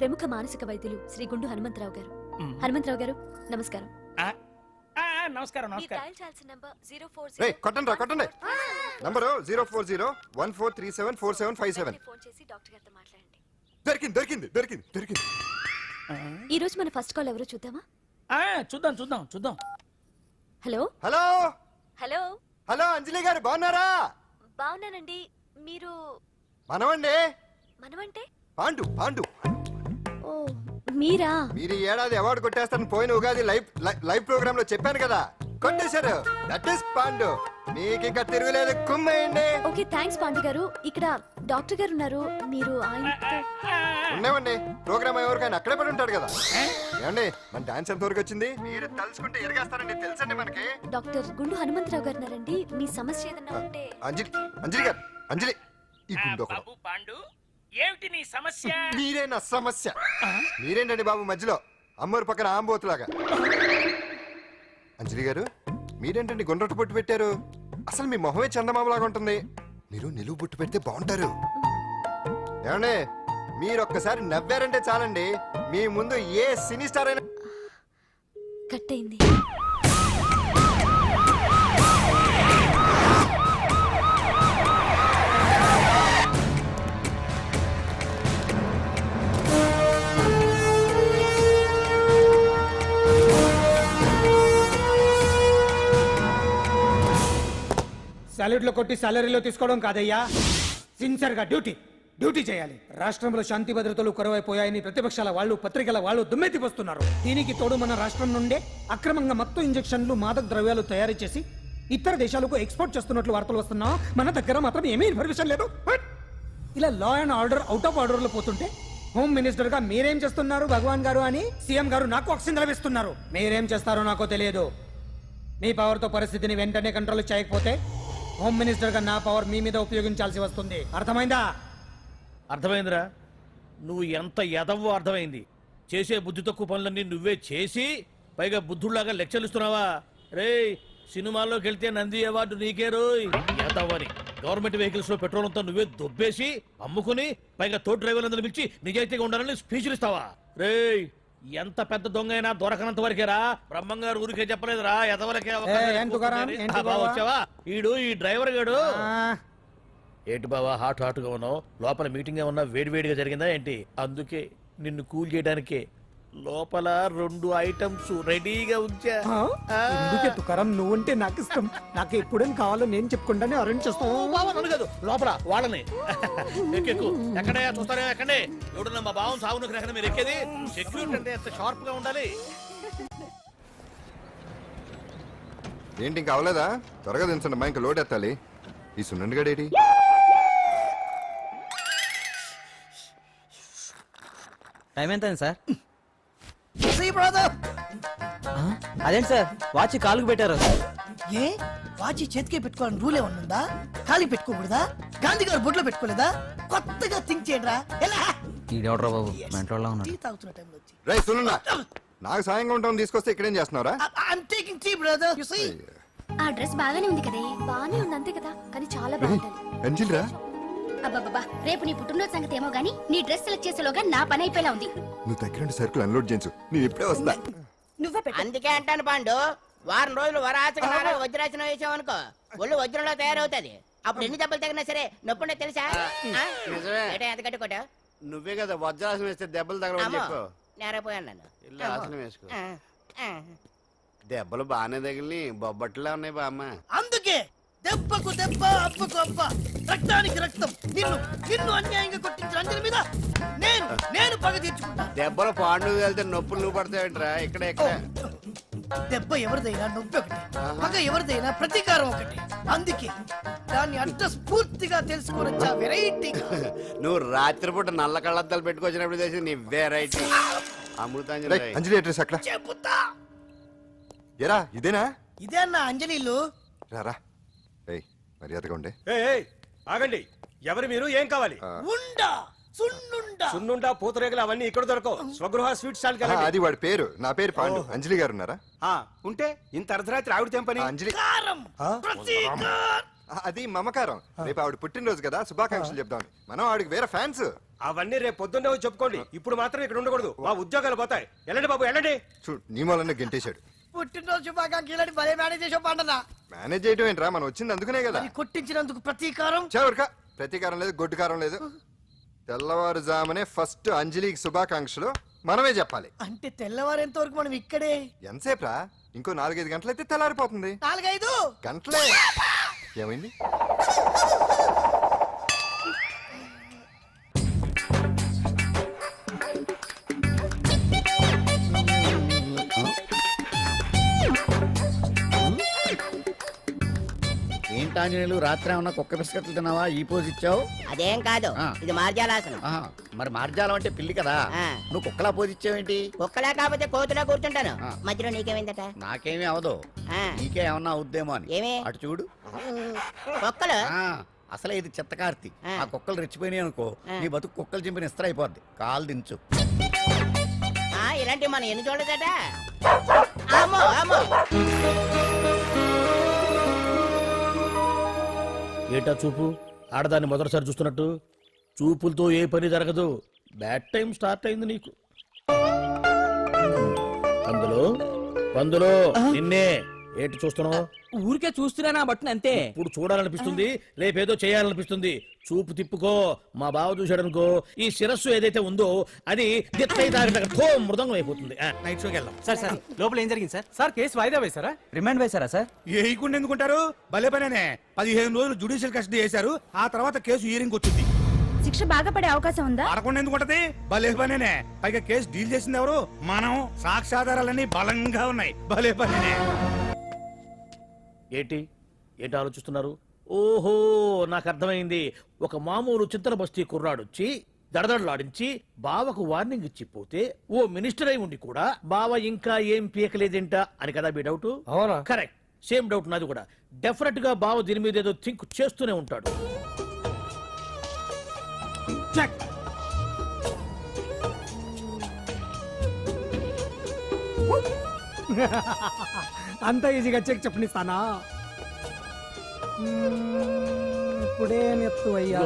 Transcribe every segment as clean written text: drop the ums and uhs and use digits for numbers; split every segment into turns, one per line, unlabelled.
ప్రముఖ మానసిక వైద్యులు శ్రీ గుండు హనుమంతరావు గారు. హనుమంతరావు గారు నమస్కారం.
నమస్కారం.
కొట్టండి నంబరు 04014374757
ఫోన్ చేసి డాక్టర్ గారితో మాట్లాడండి.
దొరికింది.
ఈ రోజు మన ఫస్ట్ కాల్ ఎవరో చూద్దామా?
చూద్దాం.
హలో
హలో
హలో
హలో అంజలి గారు బాగున్నారా?
బాగున్నానండి. మీరు మనమంటే
పాండు
ఓ మీరా?
మీరు ఈ ఏడాది అవార్డు కొట్టేస్తారని పోయిన ఉగాది లైవ్ ప్రోగ్రామ్ లో చెప్పాను కదా, కొట్టేశారు. That is Pandu. మీకు ఇంకా తిరుగులేదు, కుమ్మేయండి.
ఓకే థాంక్స్ పాండు గారు. ఇక్కడ డాక్టర్ గారు ఉన్నారు, మీరు ఆయనతో.
ఉన్నామండి, ప్రోగ్రామ్ ఎవరికైనా అక్కడే పడి ఉంటాడు కదా. ఏమండి మన డాన్స్ ఎంత వరకు వచ్చింది? మీరు తలుచుకుంటే ఎరగేస్తారండి, తెలుసండి మనకి.
డాక్టర్ గుండు హనుమంతరావు గారు ఉన్నారండి. మీ సమస్య ఏదన్నా ఉంటే.
అంజలి ఈ గుండు
పాండు ఏమిటి నీ సమస్య?
మీరే నా సమస్య. మీరేంటండి బాబు మధ్యలో అమ్మోరు పక్కన ఆంబోతులాగా? అంజలి గారు మీరేంటండి గుండ్రటి బొట్టు పెట్టారు? అసలు మీ మొహమే చందమామలాగా ఉంటుంది. మీరు నిలువు బొట్టు పెడితే బాగుంటారు. ఏమండి మీరు ఒక్కసారి నవ్వారంటే చాలండి, మీ ముందు ఏ సినీ స్టార్ అయినా
కట్ అయింది.
సాలరీలో కొట్టి సాలరీలో తీసుకోవడం కాదయ్యా, సిన్సియర్ గా డ్యూటీ చేయాలి. రాష్ట్రంలో శాంతి భద్రతలు కరువైపోయాయని ప్రతిపక్షాల వాళ్ళు, పత్రికల వాళ్ళు దుమ్మెత్తిపోస్తున్నారు. దీనికి తోడు మన రాష్ట్రం నుండే అక్రమంగా మత్తు ఇంజెక్షన్లు, మాదక ద్రవ్యాలు తయారు చేసి ఇతర దేశాలకు ఎక్స్పోర్ట్ చేస్తున్నట్లు వార్తలు వస్తున్నా మన దగ్గర మాత్రం ఏమీ ఇన్ఫర్మేషన్ లేదు. ఇలా law and order out of order లో పోతుంటే హోమ్ మినిస్టర్ గా మీరేం చేస్తున్నారు భగవాన్ గారు అని సీఎం గారు నాకు ఆక్సిజన్ లభిస్తున్నారు. మీరేం చేస్తారో నాకు తెలియదు. మీ పవర్ తో పరిస్థితిని వెంటనే కంట్రోల్ చేయకపోతే హోమ్ మినిస్టర్ గా నా పవర్ మీ మీద ఉపయోగించాల్సి వస్తుంది. అర్థమైందా?
అర్థమైందిరా. నువ్వు ఎంత ఎదవో అర్థమైంది. చేసే బుద్ధి తక్కువ పనులన్నీ నువ్వే చేసి పైగా బుద్ధుళ్లాగా లెక్చర్లు ఇస్తున్నావా? రే సినిమాల్లోకి వెళ్తే నంది అవార్డు నీకే రోయ్ ఎదవని. గవర్నమెంట్ వెహికల్స్ లో పెట్రోల్ అంతా నువ్వే దొబ్బేసి అమ్ముకుని పైగా తోటి డ్రైవర్లందరూ పిలిచి నిజాయితీగా ఉండాలని స్పీచ్లు ఇస్తావా? రే ఎంత పెద్ద దొంగ అయినా దొరకనంత వరకేరా. బ్రహ్మంగారు ఊరికే చెప్పలేదురా ఎదవలకే వచ్చావా? ఈడు ఈ డ్రైవర్ గాడు. ఏంటి బావా హాట్గా ఉన్నావు? లోపల మీటింగ్ ఏమన్నా వేడివేడిగా జరిగిందా ఏంటి? అందుకే నిన్ను కూల్ చేయడానికే లోపల 2 ఐటమ్స్ రెడీగా ఉంచా.
తుకారం నువ్వుంటే నాకు ఇష్టం. నాకు ఎప్పుడేం కావాలో నేను చెప్పుకుంటానే అరేంజ్ చేస్తాను.
కాదు లోపల వాళ్ళని ఎక్కెక్కు. ఎక్కడయ్యా చూస్తారా? ఎక్కండి. ఎవడున్నా మా బావం సాగునకు ఎక్కడ మీరు ఎక్కేది? సెక్యూరిటీ అంటే ఎంత షార్ప్ గా ఉండాలి.
ఏంటి ఇంకా అవలేదా? త్వరగా దించండి, మా ఇంకా లోడ్ ఎత్తాలి. ఈ సున్నండి గడేటి
టైం ఎంత సార్? అదేంటి సార్ వాచ్ కాలుకు పెట్టారు?
ఏ వాచి చేతికే పెట్టుకోవాలని రూలే ఉందా? ఖాళీ పెట్టుకోకూడదా? గాంధీ గారు బొడ్లో పెట్టుకోలేదా? కొత్తగా థింక్ చేయండిరా.
ఈడెవడ్రా బాబు మెంటోళ్ళ ఉన్నాడు.
టీ తాగుతున్న టైంలో వచ్చి
రేయ్ సునన్నా, నాకు సాయంగా ఉంటాం తీసుకొస్తే ఇక్కడేం చేస్తున్నావురా?
I'm taking tea brother. You see
ఆ డ్రెస్ బాగానే ఉంది కదే. బాగానే ఉంది అంతే కదా, కానీ చాలా బాగుంటది.
అంజలిరా
అబ్బబ్బబ్బా, రేపు నీ పుట్టినరోజు సంగతి ఏమో గానీ నీ డ్రెస్ సెలెక్ట్ చేసేలోగా నా పని అయిపోయేలా ఉంది.
నువ్వు దగ్గర సరుకులు అన్లోడ్ చేయించు, నేను ఇప్పుడే వస్తా.
నువ్వే పెట్టు.
అందుకే అంటాను పాండు, వారం రోజులు వరాచక వజ్రాసనం వేసావనుకో ఒళ్ళు వజ్రంలో తయారవుతుంది. అప్పుడు ఎన్ని దెబ్బలు తగినా సరే నొప్పుండే తెలుసా? ఎంత కట్టుకోట
నువ్వే కదా వజ్రాసనం వేస్తే దెబ్బలు తగలవని చెప్పు.
నేరపోయాను నన్ను.
ఆసనం వేసుకో. దెబ్బలు బాగానే తగిలి బొబ్బట్లా ఉన్నాయి బామ్మ.
అందుకే దెబ్బకు దెబ్బ, అబ్బకు అబ్బ, రక్తానికి రక్తం. నిన్ను నిన్ను అన్యాయంగా కొట్టించిన అంజలి మీద నేను పగ తీర్చుకుంటా.
దెబ్బలు పాండు వెళ్తే నొప్పులు నువ్వు పడతాయంటరా. ఇక్కడ ఇక్కడ
దెబ్బ ఎవరిదైనా నొప్పి ఒకటి, పగ ఎవరిదైనా ప్రతీకారం ఒకటి. అందుకే దాన్ని అంత స్ఫూర్తిగా తెలుసుకోవచ్చా వెరైటీ.
నువ్వు రాత్రిపూట నల్ల కళ్ళద్దాలు పెట్టుకొచ్చినప్పుడు చేసి నీ వెరైటీ అమృతాంజలి.
అంజలి అడ్రస్ అక్కడ
చెబుతా.
ఎరా ఇదేనా?
ఇదే అన్న అంజలిలు.
రారా మర్యాదగా ఉండే.
ఆగండి, ఎవరు మీరు? ఏం కావాలి?
ఉండా సున్నుండా
సున్నుండా పూతరేగలు అవన్నీ ఇక్కడ దొరకవు. స్వగృహ స్వీట్ స్టాల్ కదా.
అది వాడి పేరు. నా పేరు పాండు. అంజలి గారు ఉన్నారా?
ఉంటే ఇంత అర్ధరాత్రి ఆవిడ తెంపని.
అంజలి
ప్రతీకారం.
అది మమకారం. రేపు ఆవిడ పుట్టినరోజు కదా, శుభాకాంక్షలు చెప్దామని. మనం ఆవిడకి వేరే ఫ్యాన్స్.
అవన్నీ రేపు పొద్దున్నే వచ్చి చెప్పుకోండి. ఇప్పుడు మాత్రం ఇక్కడ ఉండకూడదు, మా ఉద్యోగాలు పోతాయి. వెళ్ళండి బాబు వెళ్ళండి.
చూడు నీ మూలన్న గెంటేశాడు.
పుట్టినరోజు శుభాకాంక్షలని భలే మేనేజ్ చేసావు పండనా.
మేనేజ్ చేయడం ఏంట్రా, మనం వచ్చింది అందుకునే కదా.
అది కొట్టించినందుకు ప్రతీకారం.
చవరక ప్రతీకారం లేదు, గొడ్డుకారం లేదు. తెల్లవారుజామునే ఫస్ట్ అంజలికి శుభాకాంక్షలు మనమే చెప్పాలి.
అంటే తెల్లవారేంత వరకు మనం ఇక్కడే.
ఎంతసేపు రా? ఇంకో 4-5 గంటలైతే తెల్లారిపోతుంది.
4-5
గంటలే. ఏమైంది?
ఏంటి ఆంజనేయులు, రాత్రి ఏమన్నా కుక్క బిస్కెట్లు తిన్నావా? ఈ పోజ్ ఇచ్చావు.
అదేం కాదు,
ఆ.
ఇది మార్జాలాసనం.
ఆహా, మరి మార్జాలం అంటే పిల్లి కదా,
ఆ.
నువ్వు కుక్కలా పోజ్ ఇచ్చావేంటి?
కుక్కలా కాకపోతే కోతులా కూర్చుంటాను.
ఆ.
మధ్యలో నీకేమైందట?
నాకేమీ అవదు,
ఆ.
నీకే ఏమన్నా అవుద్దేమో అని.
ఏమి?
అటు చూడు.
కుక్కలు
ఆ, అసలే ఇది చిత్తకార్తి.
ఆ.
ఆ కుక్కలు రెచ్చిపోయినాయి అనుకో, నీ బతుకు కుక్కలు చింపిన ఇస్త్ర అయిపోద్ది. కాలు దించు.
ఇలాంటివి మనం ఎన్ని చూడదట. అమ్మో అమ్మో.
ఏటా చూపు, ఆడదాన్ని మొదటిసారి చూస్తున్నట్టు. చూపులతో ఏ పని జరగదు. బ్యాడ్ టైం స్టార్ట్ అయింది నీకు. పందులో నిన్నే. ఏంటి చూస్తున్నావు?
ఊరికే చూస్తున్నా బట్టను అంతే.
ఇప్పుడు చూడాలనిపిస్తుంది, రేపేదో చేయాలనిపిస్తుంది. చూపు తిప్పుకో. మా బావ చూశాడనుకో, ఈ శిరస్సు ఏదైతే ఉందో అది మృదంగం అయిపోతుంది.
నైట్ షోకి వెళ్దాం.
సార్ సార్ లోపల ఏం జరిగింది సార్? సార్ కేసు వాయిదా వేశారా? రిమాండ్ వేశారా సార్?
ఏయకుండా ఎందుకుంటారు? భలే పనేనే. 15 రోజులు జుడిషియల్ కస్టడీ చేశారు, ఆ తర్వాత కేసు హియరింగ్ వచ్చింది.
శిక్ష బాగా పడే అవకాశం ఉందా?
పడకుండా ఎందుకుంటది? భలే పనేనే. పైగా కేసు డీల్ చేసింది ఎవరు? మనం. సాక్ష్యాధారాలన్నీ బలంగా ఉన్నాయి. భలే పనేనే.
ఏంటి ఆలోచిస్తున్నారు? ఓహో, నాకు అర్థమైంది. ఒక మామూలు చింతన బస్తీ కుర్రాడొచ్చి దడదడలాడించి బావకు వార్నింగ్ ఇచ్చిపోతే ఓ మినిస్టర్ అయి ఉండి కూడా బావ ఇంకా ఏం పీకలేదేంట అని కదా మీ డౌట్?
అవునా?
కరెక్ట్, సేమ్ డౌట్ నాది కూడా. డెఫినెట్ గా బావ దీని మీద ఏదో థింక్ చేస్తూనే ఉంటాడు.
చెక్. అంత ఈజీగా చెక్ చెప్పనిస్తానా? ఇప్పుడే నెత్తు అయ్యా.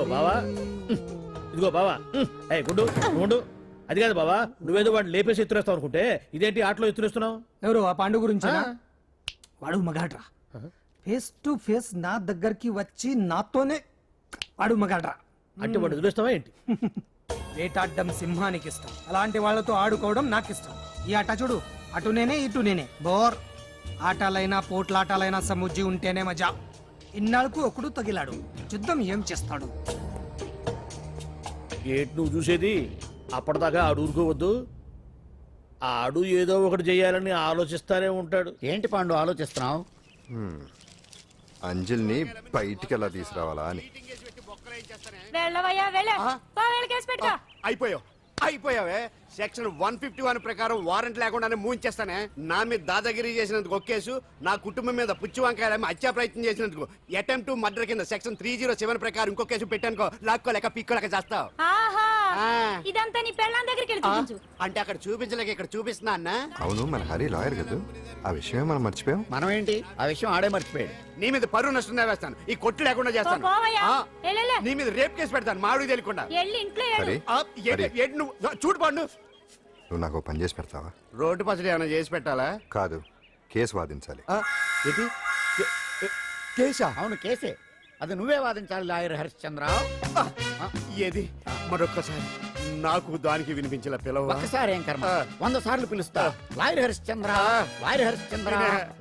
ఇదిగో బావా, గుడ్డు గుండు. అది కాదు బావా, నువ్వేదో వాడిని లేపేసి ఎత్తురేస్తావు అనుకుంటే ఇదేంటి ఆటలో ఎత్తురేస్తున్నావు?
ఎవరు ఆ పాండు గురించి? వాడు మగాడ్రా. ఫేస్ టు ఫేస్ నా దగ్గరికి వచ్చి నాతోనే వాడు మగాడ్రా.
అంటే వాడు వదిలేస్తావా ఏంటి?
వేటాడ్డం సింహానికి ఇష్టం, అలాంటి వాళ్ళతో ఆడుకోవడం నాకు ఇష్టం. ఈ ఆట చూడు, అటు నేనే ఇటు నేనే. బోర్. ఆటలైనా పోట్లాటాలైనా సముజ్జి ఉంటేనే మజా. ఇన్నాళ్ళకు ఒకడు తగిలాడు, యుద్ధం ఏం చేస్తాడు?
ఏంటి నువ్వు చూసేది? అప్పటిదాకా ఆడు ఊరుకోవద్దు. ఆడు ఏదో ఒకటి చేయాలని ఆలోచిస్తానే ఉంటాడు.
ఏంటి పాండు ఆలోచిస్తున్నావు?
అంజలిని బయటికి ఎలా తీసుకురావాలా అని.
అయిపోయావే. సెక్షన్ 151 ప్రకారం వారెంట్ లేకుండానే మూయించేస్తానే. నా మీద దాదాగిరి చేసినందుకు ఒక కేసు, నా కుటుంబం మీద పుచ్చి వంకాయ హత్యా ప్రయత్నం చేసినందుకు అటెంప్ట్ టు మర్డర్ కింద సెక్షన్ 307 ప్రకారం ఇంకో కేసు పెట్టానుకో, లాక్కోలేక పిక్కోలేక చేస్తావు.
ఇదంతా నీ పెళ్ళాం దగ్గరికి వెళ్ళి చూపించు.
అంటే అక్కడ చూపించలేక ఇక్కడ చూపిస్తున్నా అన్న.
అవును, మన హరి లాయర్ కదా, ఆ విషయమే మనం మర్చిపోయాం.
మనం ఏంటి ఆ విషయం ఆడే మర్చిపోయాడు. నీ మీద పరువు నష్టం వేస్తాను, ఈ కొట్టు లేకుండా చేస్తాను. నీ మీద రేప్ కేసు పెడతాను మాడు తెలియకుండా.
హరి,
ఏంటి నువ్వు చూడు పాండు.
నువ్వు నాకు పని చేసి పెడతావా?
రోడ్డు పసడి ఏమైనా చేసి పెట్టాలా?
కాదు, కేసు వాదించాలి.
ఏంటి కేసా? అవును కేసే, అది నువ్వే వాదించాలి లాయర్ హరిశ్చంద్ర. ఏది మరొక్కసారి నాకు దానికి వినిపించిన పిలవ. ఒక్కసారి ఏం కర్మ, 100 సార్లు పిలుస్తా. Lawyer Harishchandra, lawyer Harishchandra,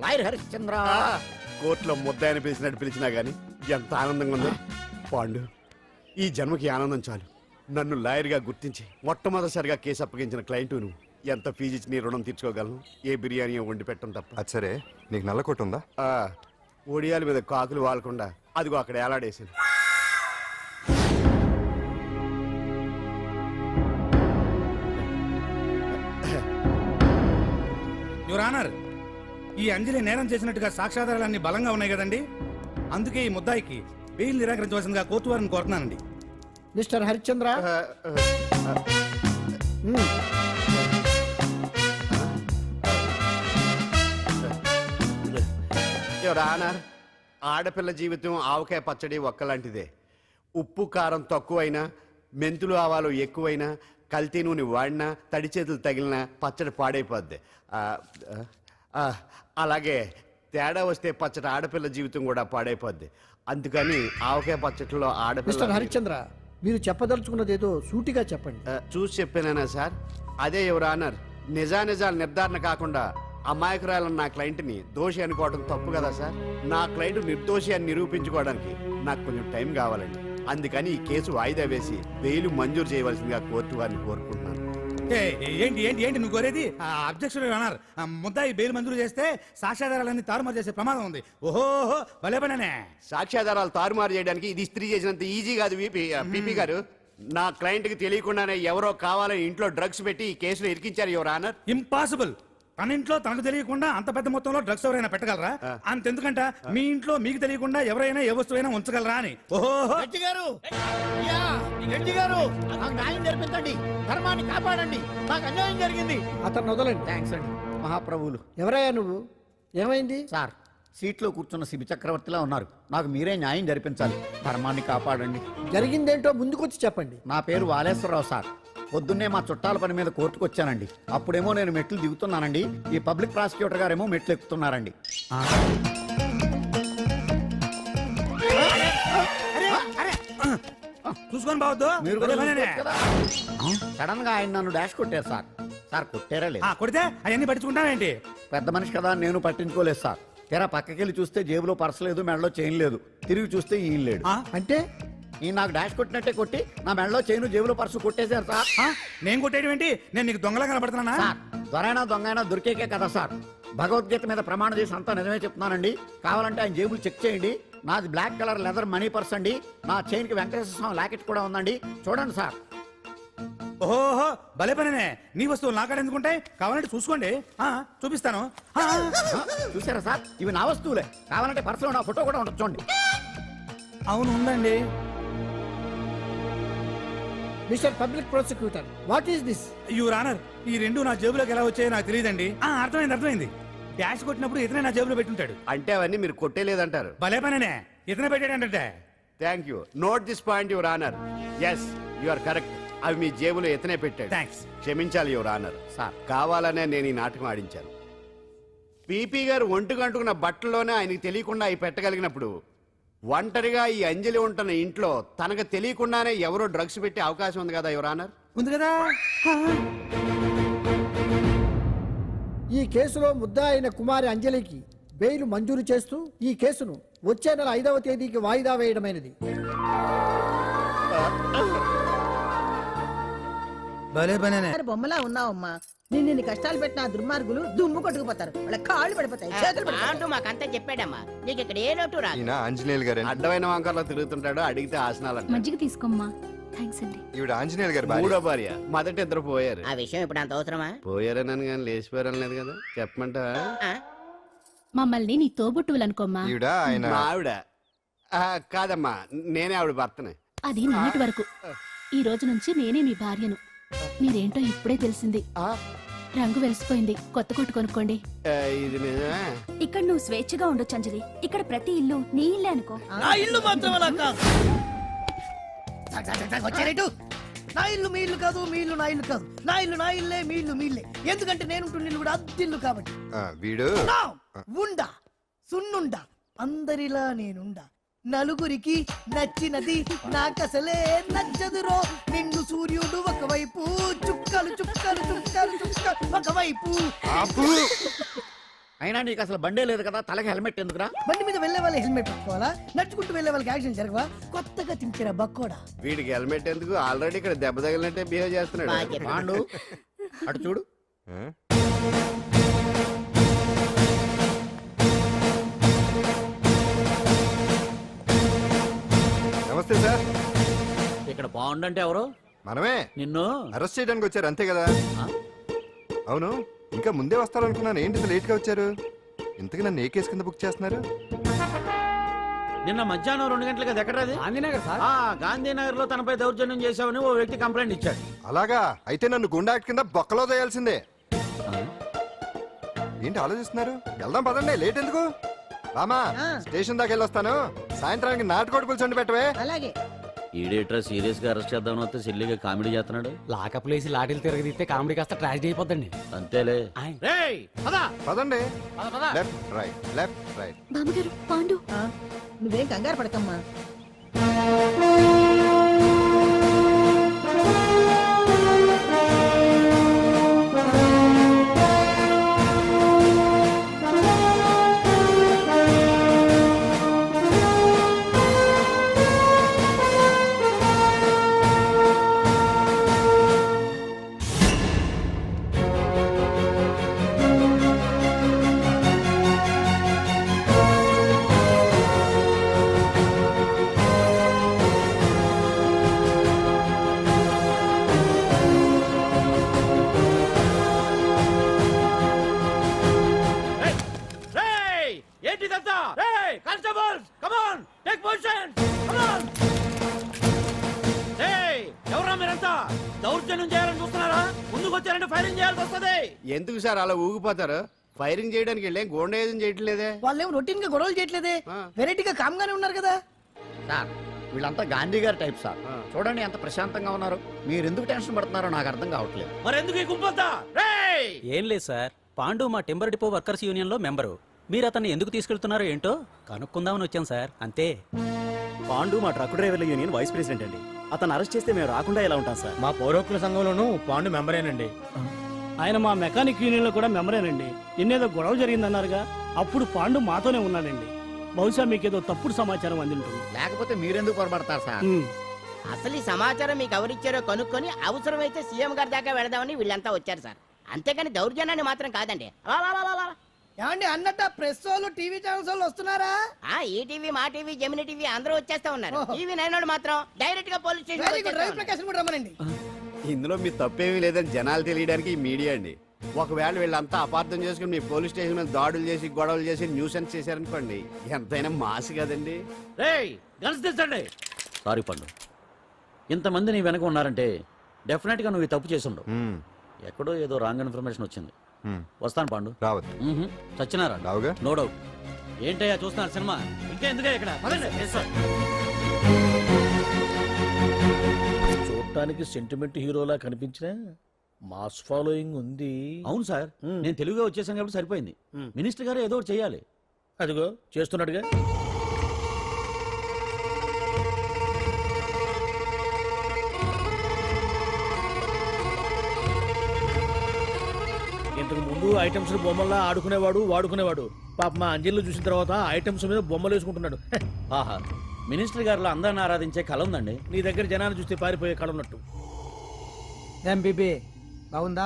lawyer Harishchandra. కోర్టులో ముద్దాయని పిలిచినట్టు పిలిచినా గానీ ఎంత ఆనందంగా ఉంది పాండు. ఈ జన్మకి ఆనందం చాలు. నన్ను లాయర్గా గుర్తించి మొట్టమొదటిసారిగా కేసు అప్పగించిన క్లయింట్ నువ్వు. ఎంత ఫీజు ఇచ్చి నీ రుణం తీర్చుకోగలను? ఏ బిర్యానీ వండి పెట్టడం తప్ప.
అది సరే, నీకు నల్ల కొట్టు ఉందా?
ఒడియాల మీద కాకులు వాలకుండా అదిగో అక్కడ ఏలాడేసింది.
యువర్ ఆనర్, ఈ అంజలి నేరం చేసినట్టుగా సాక్ష్యాధారాలన్నీ బలంగా ఉన్నాయి కదండి. అందుకే ఈ ముద్దాయికి బెయిల్ నిరాకరించవలసిందిగా కోర్టు వారిని కోరుతున్నానండి.
మిస్టర్ హరిశ్చంద్ర,
యువర్ ఆనర్, ఆడపిల్ల జీవితం ఆవకాయ పచ్చడి ఒక్కలాంటిదే. ఉప్పు కారం తక్కువైనా మెంతులు ఆవాలు ఎక్కువైనా కల్తీ నూనె వాడినా తడి చేతులు తగిలినా పచ్చడి పాడైపోద్ది ఆ, ఆ, అలాగే తేడా వస్తే పచ్చడి ఆడపిల్ల జీవితం కూడా పాడైపోద్ది. అందుకని ఆవకాయ పచ్చడిలో
మిస్టర్
ఆడపిల్ల
హరిశ్చంద్ర మీరు చెప్పదలుచుకున్నది ఏదో సూటిగా చెప్పండి.
చూసి చెప్పానా సార్? అదే యువర్ ఆనర్, నిజానిజాలు నిర్ధారణ కాకుండా అమాయకురాలన్న నా క్లయింట్ని దోషి అనుకోవడం తప్పు కదా సార్? నా క్లయింట్ నిర్దోషి అని నిరూపించుకోవడానికి నాకు కొంచెం టైం కావాలండి. అందుకని ఈ కేసు వాయిదా వేసి బెయిల్ మంజూరు చేయవలసిందిగా కోర్టు వారిని కోరుకుంటున్నాను.
ఏంటి ఏంటి ఏంటి నువ్వు కోరేది? అబ్జెక్షన్ అన్నారు. ముద్దాయి బెయిల్ మంజూరు చేస్తే సాక్ష్యాధారాలన్నీ తారుమారు చేసే ప్రమాదం ఉంది. ఓహో భలే పనేనే.
సాక్ష్యాధారాలు తారుమారు చేయడానికి ఇది ఇస్త్రీ చేసినంత ఈజీ కాదు పీపీ గారు. నా క్లయింట్కి తెలియకుండానే ఎవరో కావాలని ఇంట్లో డ్రగ్స్ పెట్టి ఈ కేసులో ఇరికించారు యువర్ ఆనర్.
ఇంపాసిబుల్. తన ఇంట్లో తనకు తెలియకుండా అంత పెద్ద మొత్తంలో డ్రగ్స్ ఎవరైనా పెట్టగలరా? అంతెందుకంట మీ ఇంట్లో మీకు తెలియకుండా ఎవరైనా ఏ వస్తువైనా ఉంచగలరా అని. ఓహో
రెడ్డి గారు, అయ్యా, రెడ్డి గారు, నాకు న్యాయం జరిపించండి, ధర్మాన్ని కాపాడండి, నాకు అన్యాయం జరిగింది. అతను వదలండి.
థ్యాంక్స్ అండి మహాప్రభువులు.
ఎవరయ్యా నువ్వు? ఏమైంది?
సార్, సీట్లో కూర్చున్న శిబి చక్రవర్తిలా ఉన్నారు. నాకు మీరే న్యాయం జరిపించాలి, ధర్మాన్ని కాపాడండి.
జరిగిందేంటో ముందుకొచ్చి చెప్పండి.
నా పేరు వాలేశ్వరరావు సార్. పొద్దున్నే మా చుట్టాల పని మీద కోర్టుకు వచ్చానండి. అప్పుడేమో నేను మెట్లు దిగుతున్నానండి, ఈ పబ్లిక్ ప్రాసిక్యూటర్ గారేమో మెట్లు ఎక్కుతున్నారండి.
చూసుకొని బావద్దు.
మీరు సడన్ గా ఆయన నన్ను డాష్ కొట్టారు సార్. సార్ కొట్టారా లేదు?
కొడితే అవన్నీ పట్టించుకుంటావేంటి?
పెద్ద మనిషి కదా అని నేను పట్టించుకోలేదు సార్. తెరా పక్కకెళ్ళి చూస్తే జేబులో పర్స్ లేదు, మెడలో చైన్ లేదు. తిరిగి చూస్తే ఈయన లేడు.
అంటే
ఈ నాకు డాష్ కొట్టినట్టే కొట్టి నా మెడలో చైన్ జేబులో పర్సు కొట్టేశారు సార్.
నేను కొట్టేయడం ఏంటి? నేను నీకు దొంగలా కనబడుతున్నా?
సార్, దొరైనా దొంగైనా దొరికేకే కదా సార్. భగవద్గీత మీద ప్రమాణం చేసి అంతా నిజమే చెప్తున్నానండి. కావాలంటే ఆయన జేబులు చెక్ చేయండి. నాది black colour leather money purse అండి. నా చైన్ కి వెంకటేశ్వర స్వామి లాకెట్ కూడా ఉందండి. చూడండి సార్.
ఓహో భలే పనేనే. నీ వస్తువులు నాకాడ ఎందుకుంటాయి? కావాలంటే చూసుకోండి, చూపిస్తాను.
చూసారా సార్, ఇవి నా వస్తువులే. కావాలంటే పర్సులో నా ఫోటో కూడా ఉండొచ్చు చూడండి.
అవును ఉందండి.
Mister public prosecutor, what is this?
Your honour, ఈ రెండు నా జేబులోకి ఎలా వచ్చాయో నాకు తెలియదండి. అర్థమైంది. డాష్ కొట్టినప్పుడు ఇతనే నా జేబులో పెట్టుంటాడు.
అంటే అవన్నీ మీరు కొట్టేలేదంటారు.
భలే పనేనే, ఇతనే పెట్టాడంటే.
Thank you. Note this point your honour. Yes, you are correct. అవి మీ జేబులో ఎత్తనే పెట్టాడు.
థ్యాంక్స్.
క్షమించాలి యువర్ ఆనర్. సార్, కావాలనే నేను ఈ నాటకం ఆడించాను. పీపీ గారు ఒంటికి అంటుకున్న బట్టల్లోనే ఆయనకి తెలియకుండా అవి పెట్టగలిగినప్పుడు ఒంటరిగా ఈ అంజలి ఉంటున్న ఇంట్లో తనకు తెలియకుండానే ఎవరో డ్రగ్స్ పెట్టే అవకాశం ఉంది కదా యువర్ ఆనర్.
ఉంది కదా.
ఈ కేసులో ముద్దా అయిన కుమారి అంజలికి బెయిల్ మంజూరు చేస్తూ ఈ కేసును వచ్చే నెల 5వ తేదీకి వాయిదా వేయడమైనది.
భలే పనేనే.
బొమ్మలా ఉన్నావమ్మా. నిన్ను కష్టాలు పెట్టిన ఆ దుర్మార్గులు దుమ్ము కొట్టుకుపోతారు. వాళ్ళ కాళ్ళు పడిపోతాయి, చేతులు పడిపోతాయి.
అంటూ మాకంతా చెప్పాడమ్మా. నీకు ఇక్కడ ఏ లోటు రాదు.
ఈయన ఆంజనేయులు గారు.
అడ్డమైన వంకర్లో తిరుగుతుంటాడు, అడిగితే ఆసనాలంట.
మజ్జిగ తీసుకోమ్మా. థ్యాంక్స్ అండి.
ఈవిడ ఆంజనేయులు గారు భార్య.
మూడో భార్య. మొదటి ఇద్దరు పోయారు.
ఆ విషయం ఇప్పుడు అంత అవసరమా?
పోయారనని కానీ లేచిపోయారని లేదు కదా. చెప్పమంటా?
ఆ?
మమ్మల్ని నీ తోబుట్టువులు అనుకోమ్మా.
ఈవిడ ఆయన
మా ఆవిడ. కాదమ్మా, నేనే ఆవిడ భర్తనే.
అది నిన్నటి వరకు. ఈ రోజు నుంచి నేనే మీ భార్యను. మీరేంటో ఇప్పుడే తెలిసింది. రంగు వెలిసిపోయింది, కొత్త కొట్టు కొనుక్కోండి.
ఇది నిజమే.
ఇక్కడ నువ్వు స్వేచ్ఛగా ఉండొచ్చు అంజలి. ఇక్కడ ప్రతి ఇల్లు నీ ఇల్లే అనుకో.
నా ఇల్లు మాత్రం అలా కాదు. వచ్చారేటు. నా ఇల్లు మీ ఇల్లు కాదు, మీ ఇల్లు నా ఇల్లు కాదు. నా ఇల్లు నా ఇల్లే, మీ ఇల్లు మీ ఇల్లే. ఎందుకంటే నేను ఉంటున్న ఇల్లు కూడా అద్దిల్లు కాబట్టి.
వీడు
నా ఉండా సున్నుండా అందరిలా నేనుండా. నలుగురికి నచ్చినది నాకసలే నచ్చదురో. నిన్ను సూర్యుడు ఒకవైపు, చుక్కలు చుక్కలు చుక్కలు చుక్కలు ఒకవైపు.
అయినా నీకు అసలు బండే లేదు కదా, తలకి హెల్మెట్ ఎందుకురా?
బండి మీద వెళ్లే వాళ్ళు హెల్మెట్ పెట్టుకోవాలా? నడుచుకుంటూ వెళ్లే వాళ్ళకి యాక్షన్ జరగవా? కొత్తగా తింటారా బక్కోడా?
వీడికి హెల్మెట్ ఎందుకు? ఆల్రెడీ ఇక్కడ దెబ్బ తగిలినట్టే బిహేవ్ చేస్తున్నాడు. పాండు, అటు చూడు.
నమస్తే సార్.
ఇక్కడ బాగుండంటే ఎవరు?
మనమే.
నిన్ను
అరెస్ట్ చేయడానికి వచ్చారు అంతే కదా? అవును, ఇంకా ముందే వస్తారనుకున్నాను. ఏంటి లేట్ గా వచ్చారు? ఇంతకు నన్ను ఏ కేసు కింద బుక్ చేస్తున్నారు?
నిన్న మధ్యాహ్నం 2 గంటలకు అది ఎక్కడది?
గాంధీనగర్ సార్.
గాంధీనగర్ లో తనపై దౌర్జన్యం చేశామని ఓ వ్యక్తి కంప్లైంట్ ఇచ్చాడు.
అలాగా? అయితే నన్ను గుండా యాక్ట్ కింద బొక్కలో చేయాల్సిందే. ఏంటి ఆలోచిస్తున్నారు? వెళ్దాం పదండి, లేట్ ఎందుకు? రామా, స్టేషన్ దాకా వెళ్ళొస్తాను. సాయంత్రానికి నాటుకోడి పులుసు వండి పెట్టవే.
అలాగే.
ఈడేట్రా సీరియస్ గా అరెస్ట్ చేద్దామని వస్తే సిల్లిగా కామెడీ చేస్తున్నాడు.
లాకప్ లేసి లాటిల్ తిరగదీస్తే కామెడీ కాస్త ట్రాజడీ అయిపోద్దండి.
అంతేలే.
రేయ్ పదా
పదండి. Left right.
బామ్మగారు పాండు
నువ్వేం కంగారు పడకమ్మా.
రేయ్ ఏంటిదంతా? రేయ్ constables come on take position come on. రేయ్ ఎవరా మీరంతా? దౌర్జన్యం చేయాలని చూస్తున్నారా? ముందుకు వచ్చారంటే ఫైరింగ్ చేయాల్సి వస్తది.
ఎందుకు సార్ అలా ఊగిపోతారు? ఫైరింగ్ చేయడానికి వెళ్ళే గోండేజం చేయట్లేదే.
వాళ్ళేం రొటీన్ గా గొడవలు చేయట్లేదే, వెరైటీగా కామ్గానే ఉన్నారు కదా.
సార్ వీళ్ళంతా గాంధీ గారి టైప్ సార్. చూడండి ఎంత ప్రశాంతంగా ఉన్నారు. మీరు ఎందుకు టెన్షన్ పడుతున్నారో నాకు అర్థం కావట్లేదు.
మరి ఎందుకు ఈ గుంపంతా? రేయ్
ఏం లేదు సార్, పాండు మా టింబర్ డిపో వర్కర్స్ యూనియన్ లో మెంబరు. మీరు అతన్ని ఎందుకు తీసుకెళ్తున్నారో ఏంటో కనుక్కుందామని వచ్చాం సార్, అంతే.
పాండు మా ట్రక్ డ్రైవర్ల యూనియన్ వైస్ ప్రెసిడెంట్ అండి. అతను అరెస్ట్ చేస్తే మేము రాకుండా ఎలా ఉంటాం సార్?
మా పౌరోక్ల సంఘంలోనూ పాండు మెంబరేనండి.
ఆయన మా మెకానిక్ యూనియన్ లో కూడా మెంబరేనండి. నిన్నేదో గొడవ జరిగిందన్నారుగా, అప్పుడు పాండు మాతోనే ఉన్నాడండి. బహుశా మీకేదో తప్పుడు సమాచారం అందింటుంది.
లేకపోతే మీరెందుకు పొరపడతారు సార్?
అసలు ఈ సమాచారం మీకు ఎవరిచ్చారో కనుక్కొని అవసరమైతే సీఎం గారి దాకా వెళదామని వీళ్ళంతా వచ్చారు సార్. అంతేకాని దౌర్జన్యాన్ని మాత్రం కాదండి.
ఏమండి అన్నట్ట ప్రెస్ వాళ్ళు టీవీ ఛానల్స్ వాళ్ళు వస్తున్నారా?
ఈ టీవీ మా టీవీ జమిని టీవీ అందరూ వచ్చేస్తా ఉన్నారు. టీవీ నైన్ మాత్రం డైరెక్ట్ గా police
very good. Ravi
station.
Prakasam కూడా రమ్మనండి.
ఇందులో మీ తప్పేమీ లేదని జనాలు తెలియడానికి ఈ మీడియా అండి. ఒకవేళ వీళ్ళంతా అపార్థం చేసుకుని మీ పోలీస్ స్టేషన్ మీద దాడులు చేసి గొడవలు చేసి న్యూసెన్స్ చేశారనుకోండి, ఎంతైనా మాసి కదండి.
రేయ్ గన్స్ తెచ్చండి.
సారీ పండు, ఇంతమంది నీ వెనక ఉన్నారంటే డెఫినెట్ గా నువ్వు ఈ తప్పు చేసి ఉండవు. ఎక్కడో ఏదో రాంగ్ ఇన్ఫర్మేషన్ వచ్చింది. వస్తాను పాండు.
రావద్దు.
చచ్చినారా?
రావుగా.
No doubt. ఏంటయ్యా చూస్తున్నారు సినిమా?
ఇంకా ఎందుకే ఇక్కడ? పదండి. చూడటానికి సెంటిమెంట్ హీరోలా కనిపించిన మాస్ ఫాలోయింగ్ ఉంది.
అవును సార్, నేను తెలుగుగా వచ్చేసాను కాబట్టి సరిపోయింది. మినిస్టర్ గారు ఏదో ఒకటి చేయాలి.
అదిగో చేస్తున్నాడుగా. ఇంతకు ముందు ఐటమ్స్ బొమ్మల్లా ఆడుకునేవాడు, వాడుకునేవాడు. పాప మా అంజలిలో చూసిన తర్వాత ఐటమ్స్ మీద బొమ్మలు వేసుకుంటున్నాడు.
ఆహా, మినిస్టర్ గారిలో అందరిని ఆరాధించే కళ ఉందండి.
నీ దగ్గర జనాన్ని చూస్తే పారిపోయే కళ ఉన్నట్టు.
ఏం బీబీ బాగుందా?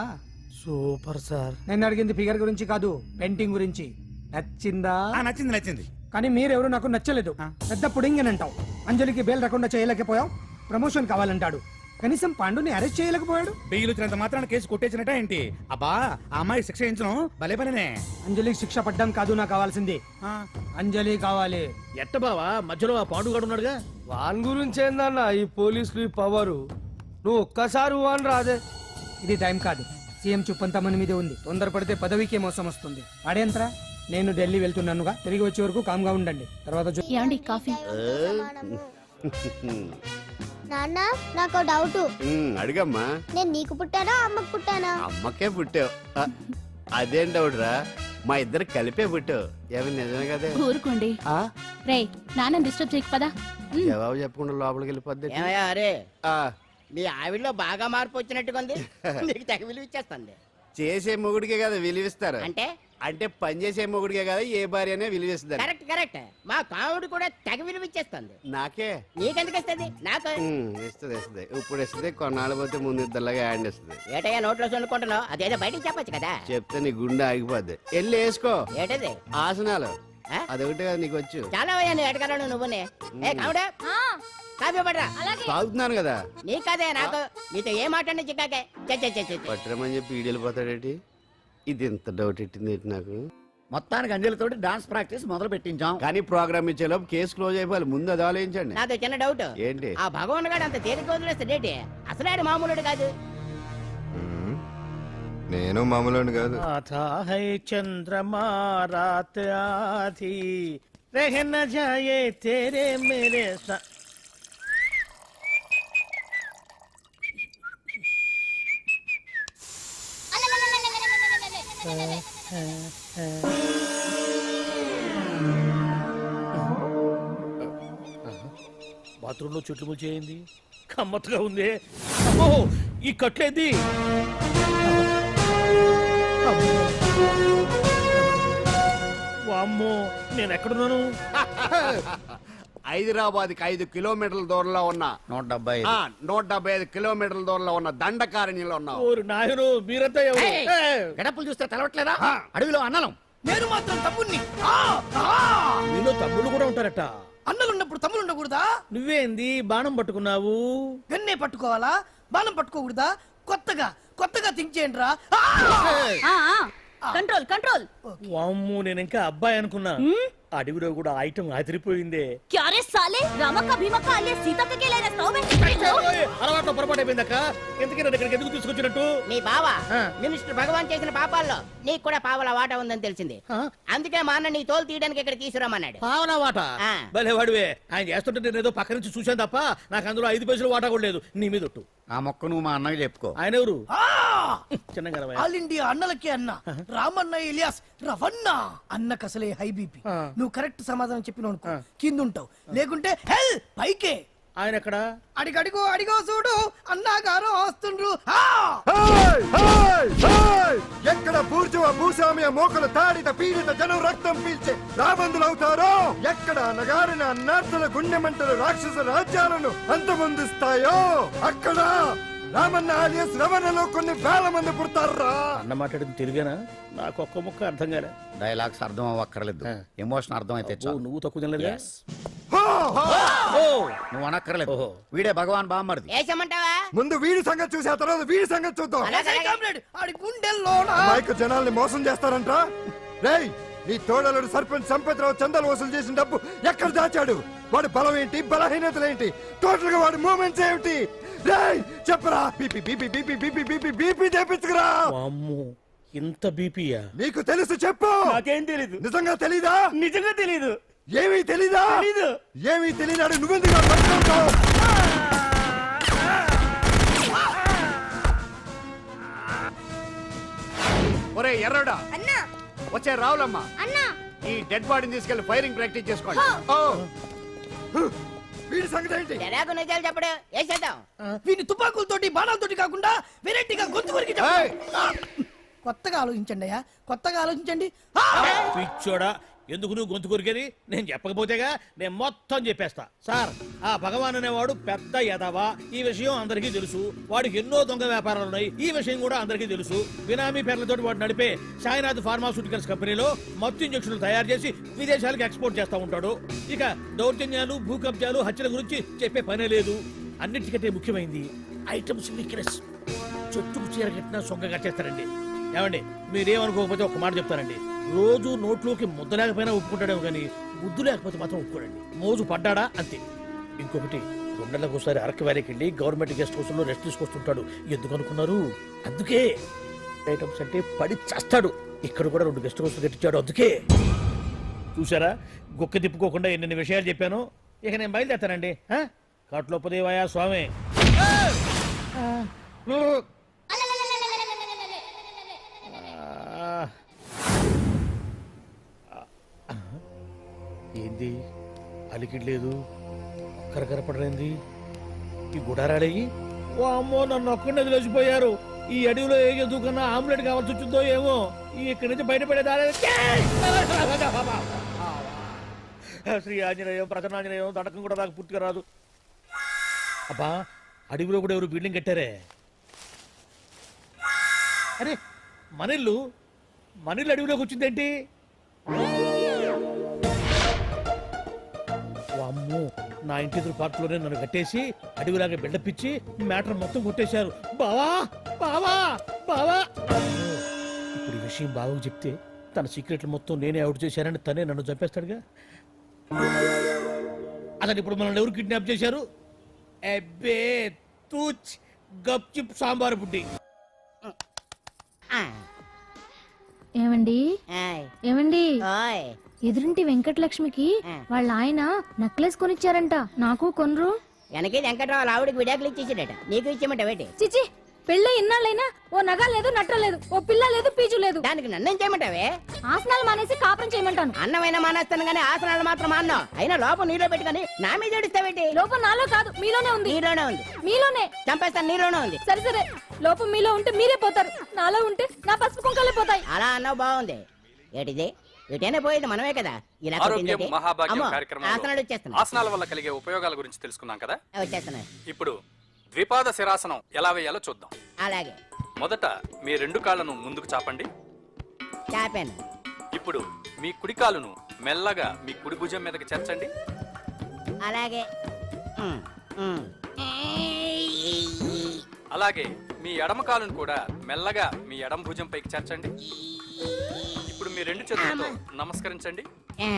Super sir.
నేను అడిగింది ఫిగర్ గురించి కాదు, పెయింటింగ్ గురించి. నచ్చిందా?
నచ్చింది నచ్చింది.
కానీ మీరెవరు నాకు నచ్చలేదు. పెద్ద పుడింగ్ అంటావు. అంజలికి బెయిల్ రాకుండా చేయలేకపోయావు. ప్రమోషన్ కావాలంటాడు. కనీసం పాండుని అరెస్ట్ చేయలేకపోయాడు.
బెయిల్ వచ్చినంత మాత్రాన కేసు కొట్టేసినట్ట ఏంటి? అబ్బా ఆ అమ్మాయి శిక్ష వేయించడం భలే పనినే.
అంజలికి శిక్ష పడ్డం కాదు నాకు కావాల్సింది. అంజలి కావాలి.
ఎట్ట బావా మధ్యలో ఆ పాండుగాడు ఉన్నాడుగా.
వాన్ గురించి ఏందన్నా ఈ పోలీసులు పవరు? నువ్వు ఒక్కసారి వాన్ రాదే. ఇది టైం కాదు. సీఎం చుప్పంతా మన మీదే ఉంది. తొందరపడితే పదవికే మోసం వస్తుంది. అడేంతరా, నేను ఢిల్లీ వెళ్తున్నానుగా. తిరిగి వచ్చే వరకు కామ్గా ఉండండి. తర్వాత
ఏమండి కాఫీ?
నాన్న నాకు డౌట్.
అడిగమ్మా.
నేను నీకు పుట్టానా అమ్మకు పుట్టానా?
అమ్మకే పుట్టావు. అదేం డౌట్ రా, మా ఇద్దరు కలిపే పుట్టావు. ఏమి నిజమే కదే.
ఊరుకోండి. రేయ్ నాన్న డిస్టర్బ్ చేయకు పదా.
జవాబు చెప్పకుండా లోపలికి వెళ్ళిపోద్ది.
ఏమయ్యా అరే, మీ ఆవిడలో బాగా మార్పు వచ్చినట్టుగా ఉంది. నీకు తెగ విలువ ఇచ్చేస్తుంది.
చేసే మొగుడికే కదా విలువిస్తారు.
అంటే
అంటే పని చేసే మొగుడికే కదా ఏ భార్య అనే విలువిస్తారు.
Correct correct. మా కాముడు కూడా తెగ విలువ ఇచ్చేస్తుంది.
నాకే
నీకెందుకు ఇస్తుంది? నాకు
ఇస్తుంది ఇస్తుంది. ఇప్పుడు ఇస్తుంది, కొన్నాళ్ళు పోతే ముందు ఇద్దరులాగా హ్యాండ్ ఇస్తుంది.
ఏటయ్యా నోట్లో చల్లుకుంటున్నావు? అదేదో బయటికి చెప్పొచ్చు కదా.
చెప్తే నీ గుండె ఆగిపోద్ది. వెళ్ళి వేసుకో
ఏటది?
ఆసనాలు.
ఆ?
అదొకటి కదా నీకు వచ్చు.
చాలా అయ్యా నువ్వు ఎడగలను. నువ్వునే ఏ కాముడా కాఫీ పడరా.
తాగుతున్నాను కదా.
నీ కదే నాకు. నీతో ఏ మాట్లాడి చిక్కాకే.
పట్టరమని చెప్పి ఈడెళ్ళిపోతాడేటి. ఇది ఎంత డౌట్ ఎట్టింది ఏంటి నాకు. మొత్తానికి అంజలితోటి డాన్స్ ప్రాక్టీస్ మొదలు పెట్టించాం. కానీ ప్రోగ్రామ్ ఇచ్చేలోపు కేసు క్లోజ్ అయిపోవాలి. ముందు అది ఆలోచించండి.
నాతో చిన్న డౌట్.
ఏంటి?
ఆ భగవాన్ గారు అంత తేలిక వదిలేస్తాడేటి? అసలు ఆడు మామూలుడు కాదు.
నేను మామూలు కాదు.
చంద్రమా రాత్ ఆధీ रहना जाए तेरे मेरे బాత్రూంలో చెట్లు ముల్చేయింది కమ్మత్తుగా ఉంది. అమ్మో ఈ కట్లేది. వామ్మో నేను ఎక్కడున్నాను?
హైదరాబాద్ కి 5 కిలోమీటర్ల దూరంలో ఉన్న
175.
175 కిలోమీటర్ల దూరంలో ఉన్న దండకారణ్యంలో ఉన్నావు.
ఓరి నాయను మీరంతా ఎవరు?
గడపలు చూస్తే తెలవట్లేదా? అడవిలో అన్నలం.
నేను మాత్రం తమ్ముణ్ణి.
మీలో తమ్ముళ్ళు కూడా ఉంటారట.
అన్నలున్నప్పుడు తమ్ముడు ఉండకూడదా?
నువ్వేంది బాణం పట్టుకున్నావు?
గన్నే పట్టుకోవాలా? బాణం పట్టుకోకూడదా? కొత్తగా కొత్తగా థింక్ చేయండి రా.
Control control.
వామ్మో నేను ఇంకా అబ్బాయి అనుకున్నా. అడవిలో కూడా ఐటమ్ అదిరిపోయిందే.
క్యారే సాలే రామక్క భీమక్క అలియా సీతక్క के लेना स्टोव
అలవాట్లో పొరపాటు అయిపోయిందక్క. ఎందుకు నన్ను ఇక్కడికి ఎందుకు తీసుకొచ్చినట్టు?
మీ బావ మినిస్టర్ భగవాన్ చేసిన పాపాల్లో నీకు కూడా పావల వాటా ఉందని తెలిసింది. అందుకే మా అన్న నీ తోలు తీయడానికి ఇక్కడ తీసుకురామన్నాడు.
పావలా వాటా?
ఆ.
భలే వాడివే. ఆయన చేస్తుంటే నేను ఏదో పక్క నుంచి చూశాను తప్ప నాకు అందులో 5 పైసలు వాటా కూడా లేదు. నీ మీద ఒట్టు.
ఆ మొక్క నువ్వు మా అన్నకి చెప్పుకో.
ఆయన ఎవరు? చిన్నగా
ఆల్ ఇండియా అన్నలకే అన్న రామన్న ఇలియాస్ రవన్న అన్నకు అసలే హై బీపీ. నువ్వు కరెక్ట్ సమాధానం చెప్పిన కింద ఉంటావు, లేకుంటే హెల్ పైకే.
ఆయన ఎక్కడ?
అడిగడిగో అడిగో చూడు అన్నగారు వస్తుండ్రు.
ఎక్కడ బూర్జువ భూస్వామ్య మోకలు తాడిత పీడిత జనం రక్తం పీల్చే రాబందులవుతారో, ఎక్కడ నగారిన అన్నార్థుల గుండె మంటలు రాక్షస రాజ్యాలను అంతమొందిస్తాయో, అక్కడ రామన్న ఆలియస్ రవణలో కొన్ని వేల మంది పుడతారా.
అన్న మాట్లాడింది తెలుగేనా? నాకు ఒక్క ముక్క అర్థం కాలే.
డైలాగ్స్ అర్థం అవ్వక్కర్లేదు, ఎమోషన్ అర్థం అయితే చాలు.
నువ్వు తక్కువ తినలేదా?
నువ్వు అనక్కర్లేదు. వీడే భగవాన్ బామ్మర్ది.
వేసమంటావా?
ముందు వీడి సంగతి చూసి ఆ తర్వాత వీడి సంగతి చూద్దాం.
ఆడి గుండెల్లో
అమాయక జనాల్ని మోసం చేస్తారంట. రేయ్, నీ తోడలుడు సర్పంచ్ సంపత్రావు చందాలు వసూలు చేసిన డబ్బు ఎక్కడ దాచాడు? వాడి బలం ఏంటి, బలహీనతలు ఏంటి, టోటల్ గా వాడి మూమెంట్స్ ఏమిటి? రేయ్ చెప్పరా. BP BP BP BP BP BP తెప్పించుకురా.
వామ్మో ఇంత బీపీయా?
నీకు తెలుసు చెప్పు.
నాకేం తెలీదు.
నిజంగా తెలీదా?
నిజంగా తెలీదు.
ఏమీ తెలీదా?
తెలీదు.
ఏమీ తెలియనాడు నువ్వెందుకు పట్టుకుంటావు?
ఒరే ఎర్రడా,
అన్నా
వచ్చే రావులమ్మ,
అన్నా
ఈ డెడ్ బాడీని తీసుకెళ్లి ఫైరింగ్ ప్రాక్టీస్ చేసుకోండి.
వీడి సంగతి ఏంటి?
ఎలాగో నిజాలు చెప్పడు వేసేద్దాం.
వీని తుపాకులతోటి బాణాలతోటి కాకుండా వెరైటీగా గొంతు వరకు కొత్తగా ఆలోచించండి అయ్యా, కొత్తగా ఆలోచించండి.
పిచ్చోడా, ఎందుకు నువ్వు గొంతు కొరికేది? నేను చెప్పకపోతేగా నేను మొత్తం చెప్పేస్తా. సార్, ఆ భగవాన్ అనేవాడు పెద్ద యదవా. ఈ విషయం అందరికీ తెలుసు. వాడికి ఎన్నో దొంగ వ్యాపారాలు ఉన్నాయి. ఈ విషయం కూడా అందరికీ తెలుసు. బినామీ పేర్లతో వాడు నడిపే సాయినాథ్ ఫార్మాస్యూటికల్స్ కంపెనీలో మత్తు ఇంజక్షన్లు తయారు చేసి విదేశాలకు ఎక్స్పోర్ట్ చేస్తా ఉంటాడు. ఇక దౌర్జన్యాలు, భూ కబ్జాలు, హత్యల గురించి చెప్పే పనే లేదు. అన్నిటికంటే ముఖ్యమైనది ఐటమ్స్ వీక్నెస్. చెట్టుకు చీర కట్టినా సొంగగా చేస్తారండి. ఏమండి, మీరేమనుకోకపోతే ఒక మాట చెప్తారండి. రోజు నోట్లోకి ముద్ద లేకపోయినా ఒప్పుకుంటాడేమో కానీ ముద్దు లేకపోతే మాత్రం ఒప్పుకోడండి. మోజు పడ్డాడా అంతే. ఇంకొకటి, 2 నెలలకు ఒకసారి అరకు వ్యాలీకి వెళ్ళి గవర్నమెంట్ గెస్ట్ హౌస్ లో రెస్ట్ తీసుకొస్తుంటాడు. ఎందుకు అనుకున్నారు? అందుకే. ఐటమ్స్ అంటే పడి చేస్తాడు. ఇక్కడ కూడా 2 గెస్ట్ హౌస్ కట్టించాడు. అందుకే. చూసారా, గుక్క తిప్పుకోకుండా ఎన్ని విషయాలు చెప్పాను. ఇక నేను బయలుదేరుతానండి. కాట్లోపదేవాయా స్వామి. ఏంది అలికిడ్లేదు, కరకరపడలేంది ఈ గుడారాడయ్యి? ఓ అమ్మో, నన్ను ఒక్కడిని వదిలేసిపోయారు. ఈ అడవిలో ఏ ఎదుగుకన్నా ఆమ్లెట్ కావాల్సి వచ్చిందో ఏమో. ఇక్కడి నుంచి బయటపడేదారే. శ్రీ ఆంజనేయం, ప్రసన్నాంజనేయం, దడకం కూడా నాకు పూర్తిగా రాదు. అబ్బా, అడవిలో కూడా ఎవరు బిల్డింగ్ కట్టారే? అరే, మనిల్లు అడవిలోకి వచ్చిందేంటి? అమ్మో, నా ఇంటి ఎదురు పార్కులోనే నన్ను కట్టేసి అడవిలాగా బిల్డపిచ్చి మ్యాటర్ మొత్తం కొట్టేశారు. బావా బావా బావా. ఇప్పుడు ఈ విషయం బావకు చెప్తే తన సీక్రెట్లు మొత్తం నేనే అవుట్ చేశానని తనే నన్ను చంపేస్తాడుగా. అసలు ఇప్పుడు మనల్ని ఎవరు కిడ్నాప్ చేశారు? అబ్బే తూచ్ గప్ చిప్ సాంబార్ బుడ్డి.
ఏమండి ఏమండి,
ఓయ్,
ఎదురింటి వెంకటలక్ష్మికి వాళ్ళ ఆయన నెక్లెస్ కొనిచ్చారంట. నాకు కొనరు?
వెనకే వెంకట్రావు ఆవిడకి విడాకులు ఇచ్చేసాడట. నీకు ఇచ్చేమంట వేటి?
చిచి, పెళ్ళి ఇన్నాళ్ళైనా ఓ నగ లేదు నట్ట లేదు ఓ పిల్ల లేదు పీచు లేదు
దానికి నన్నేం చేయమంటావే
ఆసనాలు మానేసి కాపురం చేయమంటాను.
అన్నమైన మానేస్తాను గానీ ఆసనాలు మాత్రం మాన్నో. అయినా లోపం నీలో పెట్టుకొని నా మీద ఏడుస్తావేంటి?
లోపం నాలో కాదు మీలోనే ఉంది.
నీలోనే ఉంది.
మీలోనే.
చంపేస్తాను, నీలోనే ఉంది.
సరే సరే, లోపం మీలో ఉంటే మీరే పోతారు, నాలో ఉంటే నా పసుపు కుంకాలే పోతాయి.
అలా అన్నావు, బాగుంది. ఏటిది? ఎటైనా పోయేది మనమే కదా. ఇలా
ఆరోగ్యం
కొట్టిందేంటి?
మహాభాగ్యం
అమ్మో,
కార్యక్రమంలో
ఆసనాలు వచ్చేస్తున్నాయి.
ఆసనాల వల్ల కలిగే ఉపయోగాల గురించి తెలుసుకున్నాం కదా.
వచ్చేస్తున్నాయి.
ఇప్పుడు ద్విపాద శిరాసనం ఎలా వేయాలో చూద్దాం.
అలాగే
మొదట మీ 2 కాళ్ళను ముందుకు చాపండి.
చాపాను.
ఇప్పుడు మీ కుడి కాలును మెల్లగా మీ కుడి భుజం మీదకి చేర్చండి.
అలాగే. ఉమ్, ఉమ్.
అలాగే మీ ఎడమ కాలును కూడా మెల్లగా మీ ఎడమ భుజం పైకి చేర్చండి. ఇప్పుడు మీ 2 చేతులతో నమస్కరించండి.
ఆ,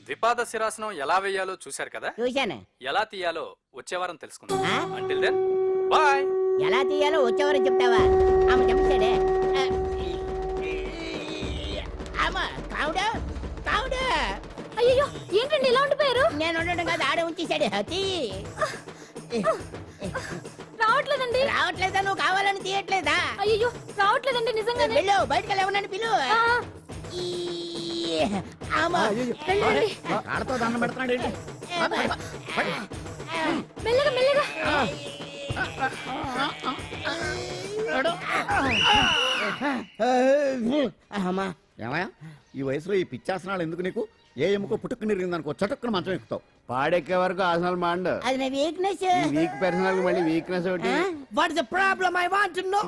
ద్విపాద శిరాసనం ఎలా వేయాలో చూశారు కదా.
చూశాను.
ఎలా తీయాలో వచ్చే వారం తెలుసుకుందాం.
ఆ?
Until then bye.
ఎలా తీయాలో వచ్చేవారు చెప్తావా? ఆమె చంపేశాడే. అమ్మ, కావుడా కావుడా.
అయ్యో ఏంటండి ఇలా ఉండిపోయారు?
నేను ఉండడం కాదు, ఆడే ఉంచేశాడు. తీ.
రావట్లేదండి.
రావట్లేదా? నువ్వు కావాలని తీయట్లేదా?
అయ్యో రావట్లేదండి నిజంగానే.
వెళ్ళు, బయటకు వెళ్ళవనని పిలు.
ఆ,
అమ్మ,
వెళ్ళండి.
ఆడతో దండం పెడుతున్నాడు ఏంటి?
మెల్లగా మెల్లగా.
అమ్మా,
ఏమయ్యా ఈ వయసులో ఈ పిచ్చాసనాలు ఎందుకు నీకు? ఏ ఎముకో పుట్టుకుని నిరిగిందనుకో చటుక్కున మంచం ఎక్కుతావు.
పాడెక్కే వరకు ఆసనాలు మాండు.
అది నా వీక్నెస్.
వీక్ పర్సనల్ మళ్ళీ వీక్నెస్ ఒకటి.
What is the problem? I want to know.